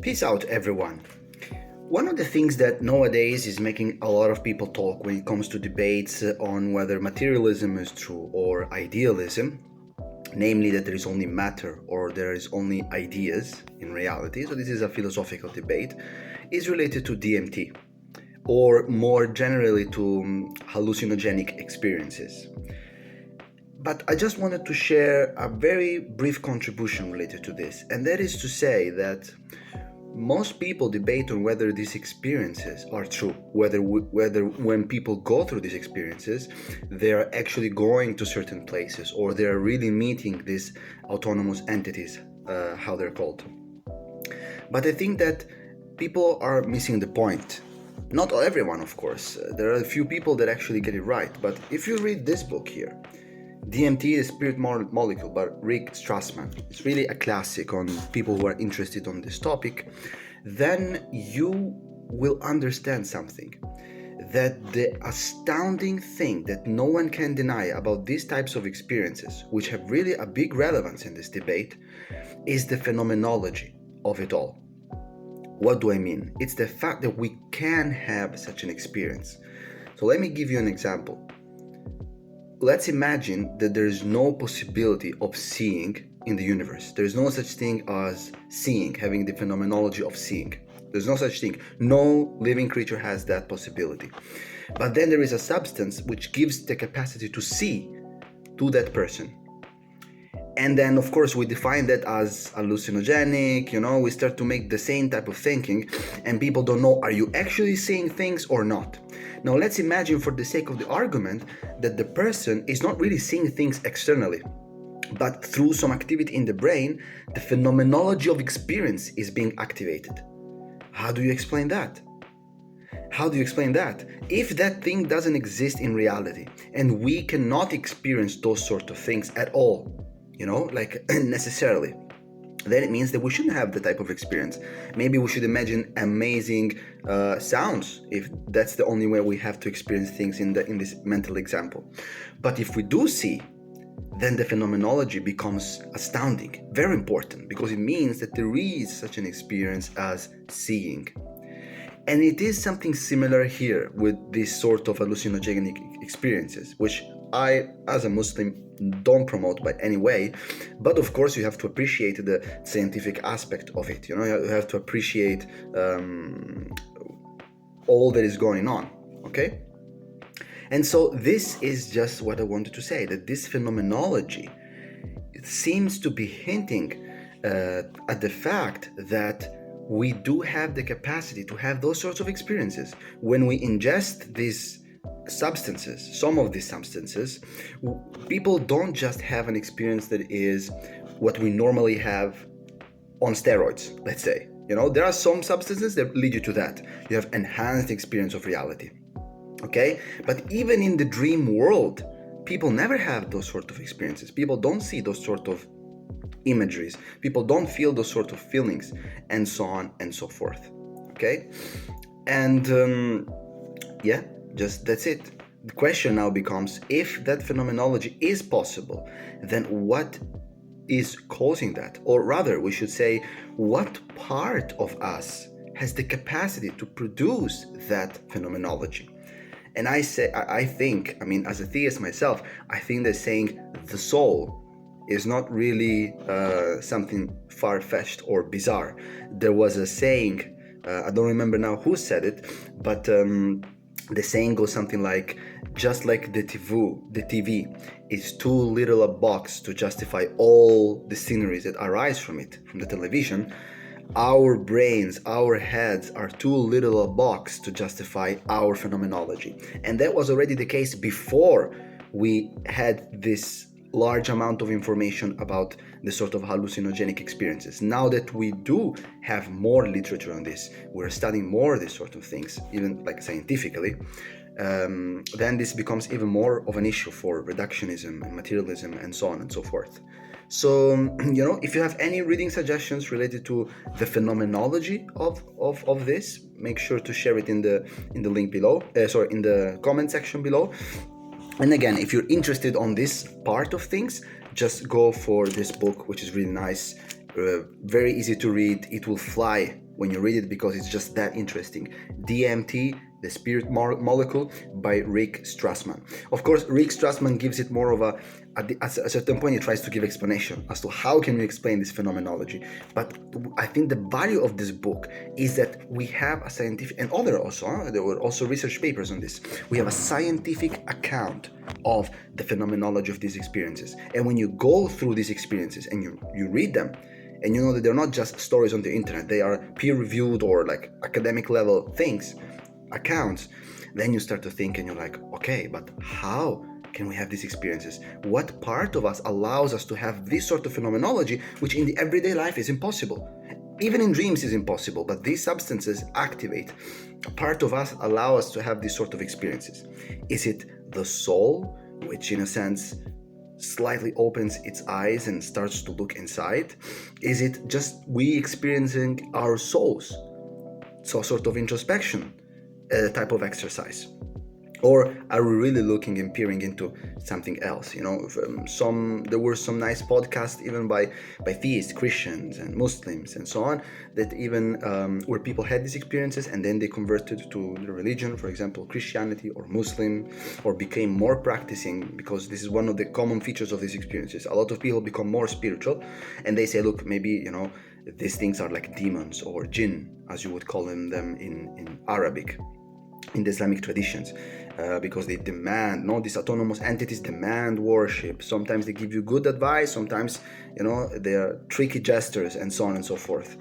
Peace out, everyone. One of the things that nowadays is making a lot of people talk when it comes to debates on whether materialism is true or idealism, namely that there is only matter or there is only ideas in reality, so this is a philosophical debate, is related to DMT, or more generally to hallucinogenic experiences. But I just wanted to share a very brief contribution related to this, and that is to say that most people debate on whether these experiences are true, whether when people go through these experiences, they are actually going to certain places or they are really meeting these autonomous entities, how they're called. But I think that people are missing the point. Not everyone, of course. There are a few people that actually get it right. But if you read this book here, DMT, the Spirit Molecule by Rick Strassman. It's really a classic on people who are interested on this topic. Then you will understand something. That the astounding thing that no one can deny about these types of experiences, which have really a big relevance in this debate, is the phenomenology of it all. What do I mean? It's the fact that we can have such an experience. So let me give you an example. Let's imagine that there is no possibility of seeing in the universe. There is no such thing as seeing, having the phenomenology of seeing. There's no such thing. No living creature has that possibility. But then there is a substance which gives the capacity to see to that person. And then, of course, we define that as hallucinogenic, we start to make the same type of thinking, and people don't know, are you actually seeing things or not? Now, let's imagine, for the sake of the argument, that the person is not really seeing things externally, but through some activity in the brain, the phenomenology of experience is being activated. How do you explain that? How do you explain that? If that thing doesn't exist in reality, and we cannot experience those sort of things at all, necessarily, then it means that we shouldn't have the type of experience. Maybe we should imagine amazing sounds, if that's the only way we have to experience things in this mental example. But if we do see, then the phenomenology becomes astounding, very important, because it means that there is such an experience as seeing. And it is something similar here with this sort of hallucinogenic experiences, which I, as a Muslim, don't promote by any way. But of course, you have to appreciate the scientific aspect of it. You have to appreciate all that is going on. Okay? And so this is just what I wanted to say, that this phenomenology, it seems to be hinting at the fact that we do have the capacity to have those sorts of experiences. When we ingest these substances, some of these substances, people don't just have an experience that is what we normally have on steroids, let's say. There are some substances that lead you to that. You have enhanced experience of reality. Okay? But even in the dream world, people never have those sort of experiences. People don't see those sort of imageries. People don't feel those sort of feelings, and so on and so forth. Okay? And just that's it. The question now becomes, if that phenomenology is possible, then what is causing that? Or rather, we should say, what part of us has the capacity to produce that phenomenology? And I think, as a theist myself, I think that saying the soul is not really something far-fetched or bizarre. There was a saying, I don't remember now who said it, but the saying goes something like, just like the TV is too little a box to justify all the sceneries that arise from it, from the television, our brains, our heads are too little a box to justify our phenomenology. And that was already the case before we had this large amount of information about the sort of hallucinogenic experiences. Now that we do have more literature on this, we're studying more of these sort of things, even like scientifically, then this becomes even more of an issue for reductionism and materialism and so on and so forth. So, if you have any reading suggestions related to the phenomenology of this, make sure to share it in the link below, in the comment section below. And again, if you're interested on this part of things, just go for this book, which is really nice. very easy to read. It will fly when you read it because it's just that interesting. DMT, The Spirit Molecule by Rick Strassman. Of course, Rick Strassman gives it more of at a certain point he tries to give explanation as to how can we explain this phenomenology. But I think the value of this book is that we have a scientific, and other also, there were also research papers on this, we have a scientific account of the phenomenology of these experiences. And when you go through these experiences and you read them, and you know that they're not just stories on the internet, they are peer-reviewed or like academic level things, accounts, then you start to think and you're like, okay, but how can we have these experiences? What part of us allows us to have this sort of phenomenology, which in the everyday life is impossible? Even in dreams is impossible, but these substances activate. A part of us allow us to have these sort of experiences. Is it the soul, which in a sense slightly opens its eyes and starts to look inside? Is it just we experiencing our souls? So sort of introspection type of exercise. Or are we really looking and peering into something else? You know, there were some nice podcasts even by theists, Christians, and Muslims, and so on, that even where people had these experiences and then they converted to the religion, for example, Christianity or Muslim, or became more practicing, because this is one of the common features of these experiences. A lot of people become more spiritual, and they say, look, maybe, you know, these things are like demons or jinn, as you would call them in Arabic, in the Islamic traditions, because they demand, these autonomous entities demand worship. Sometimes they give you good advice, sometimes, you know, they are tricky jesters, and so on and so forth.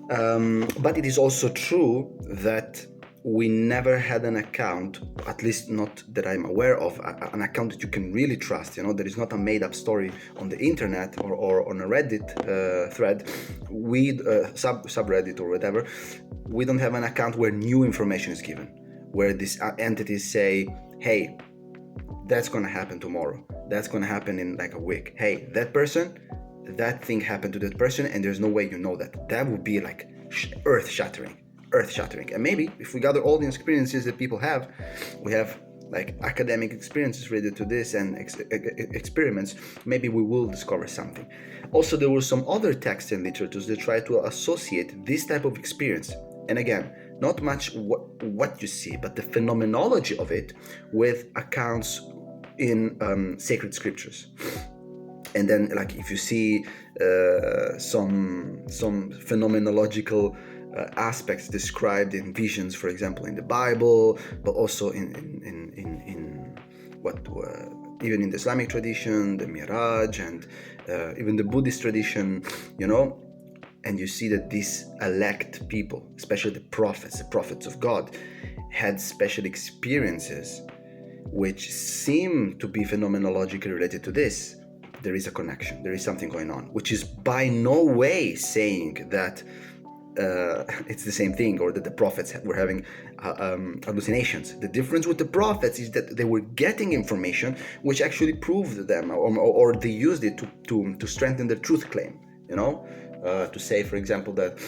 But it is also true that we never had an account, at least not that I'm aware of, an account that you can really trust. You know, there is not a made-up story on the internet or on a Reddit thread, subreddit or whatever. We don't have an account where new information is given, where these entities say, hey, that's going to happen tomorrow. That's going to happen in like a week. Hey, that thing happened to that person, and there's no way you know that. That would be like earth-shattering. And maybe if we gather all the experiences that people have, we have like academic experiences related to this and experiments, maybe we will discover something. Also, there were some other texts and literatures that try to associate this type of experience, and again, not much what you see, but the phenomenology of it, with accounts in sacred scriptures. And then, like, if you see some phenomenological aspects described in visions, for example, in the Bible, but also in even in the Islamic tradition, the Miraj, and even the Buddhist tradition, you know, and you see that these elect people, especially the prophets of God, had special experiences which seem to be phenomenologically related to this. There is a connection, there is something going on, which is by no way saying that it's the same thing, or that the prophets were having hallucinations. The difference with the prophets is that they were getting information which actually proved them, or they used it to strengthen their truth claim, you know, to say, for example, that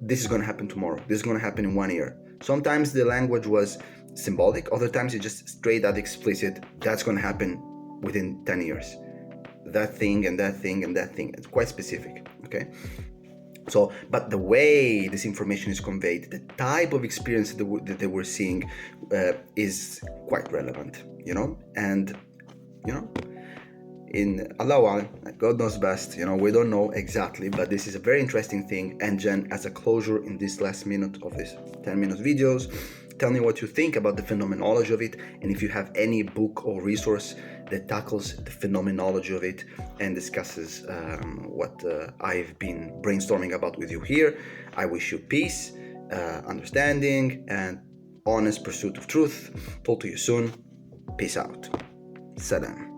this is going to happen tomorrow, this is going to happen in 1 year. Sometimes the language was symbolic, other times it's just straight out explicit, that's going to happen within 10 years. That thing and that thing and that thing. It's quite specific, okay? So, but the way this information is conveyed, the type of experience that they were seeing is quite relevant, you know? And, you know, in Allah, God knows best, you know, we don't know exactly, but this is a very interesting thing. And Jen, as a closure in this last minute of this 10-minute videos, tell me what you think about the phenomenology of it, and if you have any book or resource that tackles the phenomenology of it and discusses what I've been brainstorming about with you here. I wish you peace, understanding, and honest pursuit of truth. Talk to you soon. Peace out. Salam.